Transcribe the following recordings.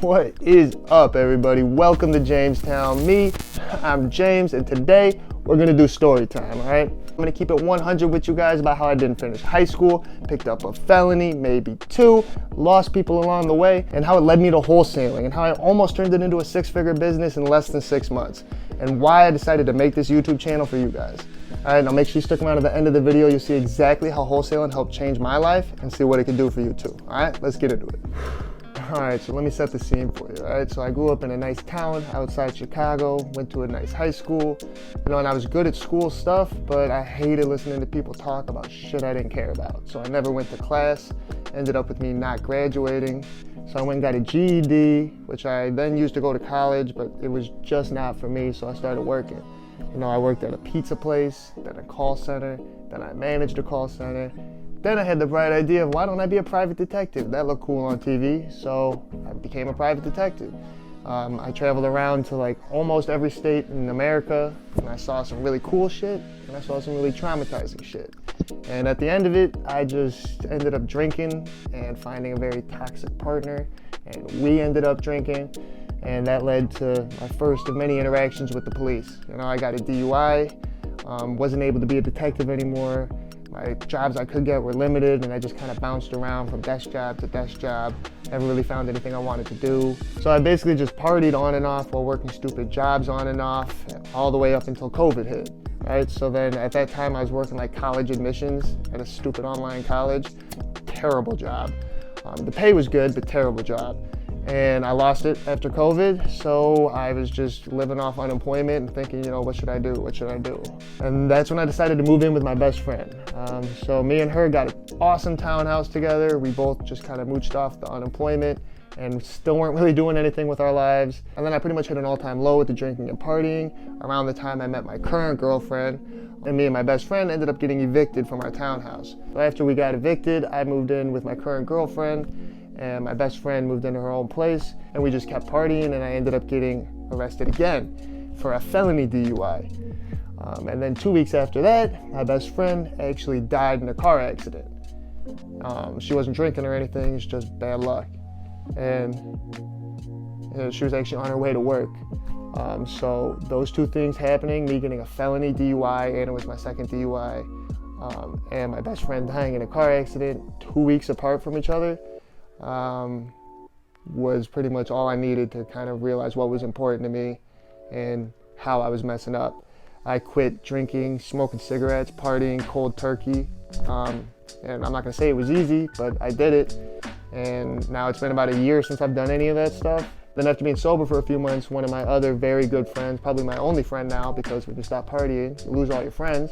What is up, everybody? Welcome to Jamestown. I'm James, and today we're gonna do story time, all right? I'm gonna keep it 100 with you guys about how I didn't finish high school, picked up a felony, maybe two, lost people along the way, and how it led me to wholesaling, and how I almost turned it into a six-figure business in less than 6 months, and why I decided to make this YouTube channel for you guys. All right, now make sure you stick around to the end of the video. You'll see exactly how wholesaling helped change my life and see what it can do for you too. All right, let's get into it. All right, so let me set the scene for you, all right? So I grew up in a nice town outside Chicago, went to a nice high school, and I was good at school stuff, but I hated listening to people talk about shit I didn't care about. So I never went to class, ended up with me not graduating. So I went and got a GED, which I then used to go to college, but it was just not for me, so I started working. I worked at a pizza place, then a call center, then I managed a call center. Then I had the bright idea of why don't I be a private detective? That looked cool on TV, so I became a private detective. I traveled around to like almost every state in America, and I saw some really cool shit, and I saw some really traumatizing shit. And at the end of it, I just ended up drinking and finding a very toxic partner, and we ended up drinking, and that led to my first of many interactions with the police. I got a DUI, wasn't able to be a detective anymore. My jobs I could get were limited, and I just kind of bounced around from desk job to desk job. Never really found anything I wanted to do. So I basically just partied on and off while working stupid jobs on and off, all the way up until COVID hit, right? So then at that time I was working like college admissions at a stupid online college. Terrible job. The pay was good, but terrible job. And I lost it after COVID, so I was just living off unemployment and thinking, what should I do? What should I do? And that's when I decided to move in with my best friend. So me and her got an awesome townhouse together. We both just kind of mooched off the unemployment and still weren't really doing anything with our lives. And then I pretty much hit an all-time low with the drinking and partying around the time I met my current girlfriend. And me and my best friend ended up getting evicted from our townhouse. So after we got evicted, I moved in with my current girlfriend, and my best friend moved into her own place, and we just kept partying, and I ended up getting arrested again for a felony DUI. And then 2 weeks after that, my best friend actually died in a car accident. She wasn't drinking or anything, it's just bad luck. And she was actually on her way to work. So those two things happening, me getting a felony DUI, and it was my second DUI, and my best friend dying in a car accident 2 weeks apart from each other, was pretty much all I needed to kind of realize what was important to me and how I was messing up. I quit drinking, smoking cigarettes, partying, cold turkey, and I'm not gonna say it was easy, but I did it. And now it's been about a year since I've done any of that stuff. Then after being sober for a few months, one of my other very good friends, probably my only friend now, because when you stop partying, you lose all your friends,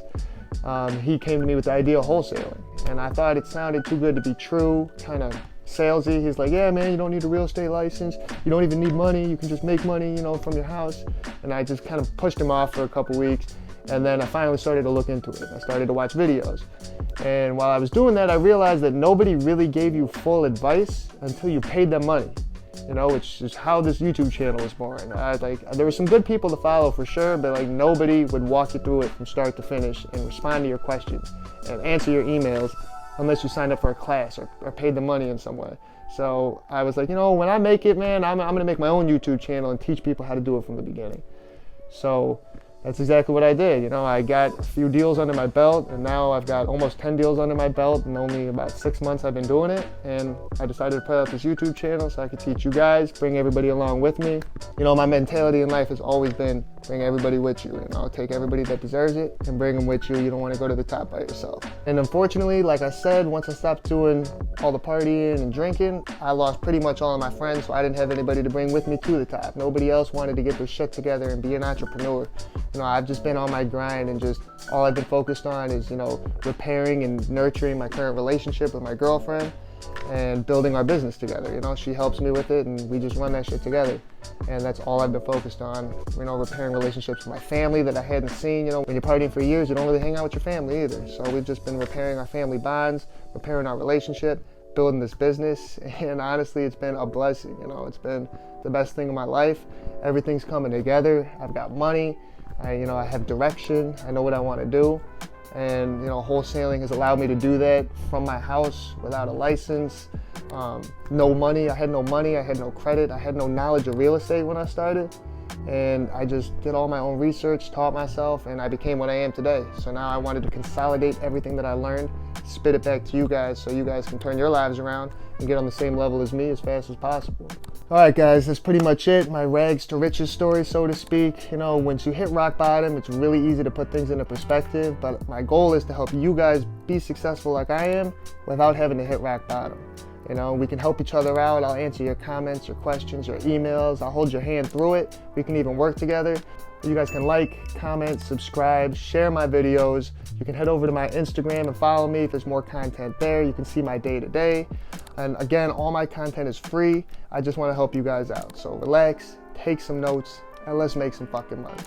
he came to me with the idea of wholesaling. And I thought it sounded too good to be true, kind of salesy. He's like, yeah, man, you don't need a real estate license. You don't even need money. You can just make money, from your house. And I just kind of pushed him off for a couple weeks. And then I finally started to look into it. I started to watch videos. And while I was doing that, I realized that nobody really gave you full advice until you paid them money, which is how this YouTube channel was born. There were some good people to follow for sure, but nobody would walk you through it from start to finish and respond to your questions and answer your emails unless you signed up for a class or paid the money in some way. So I was like, when I make it, man, I'm gonna make my own YouTube channel and teach people how to do it from the beginning. So that's exactly what I did. I got a few deals under my belt, and now I've got almost 10 deals under my belt, and only about 6 months I've been doing it. And I decided to put out this YouTube channel so I could teach you guys, bring everybody along with me. My mentality in life has always been bring everybody with you. Take everybody that deserves it and bring them with you. You don't want to go to the top by yourself. And unfortunately, like I said, once I stopped doing all the partying and drinking, I lost pretty much all of my friends, so I didn't have anybody to bring with me to the top. Nobody else wanted to get their shit together and be an entrepreneur. I've just been on my grind, and just all I've been focused on is, repairing and nurturing my current relationship with my girlfriend and building our business together. She helps me with it, and we just run that shit together. And that's all I've been focused on, repairing relationships with my family that I hadn't seen. When you're partying for years, you don't really hang out with your family either. So we've just been repairing our family bonds, repairing our relationship, building this business, and honestly, it's been a blessing. It's been the best thing in my life. Everything's coming together. I've got money. I have direction. I know what I want to do. And wholesaling has allowed me to do that from my house without a license. No money. I had no money. I had no credit. I had no knowledge of real estate when I started. And I just did all my own research, taught myself, and I became what I am today. So now I wanted to consolidate everything that I learned, spit it back to you guys so you guys can turn your lives around and get on the same level as me as fast as possible. All right, guys, that's pretty much it. My rags to riches story, so to speak. Once you hit rock bottom, it's really easy to put things into perspective, but my goal is to help you guys be successful like I am without having to hit rock bottom. We can help each other out. I'll answer your comments, your questions, your emails. I'll hold your hand through it. We can even work together. You guys can like, comment, subscribe, share my videos. You can head over to my Instagram and follow me if there's more content there. You can see my day-to-day. And again, all my content is free. I just want to help you guys out. So relax, take some notes, and let's make some fucking money.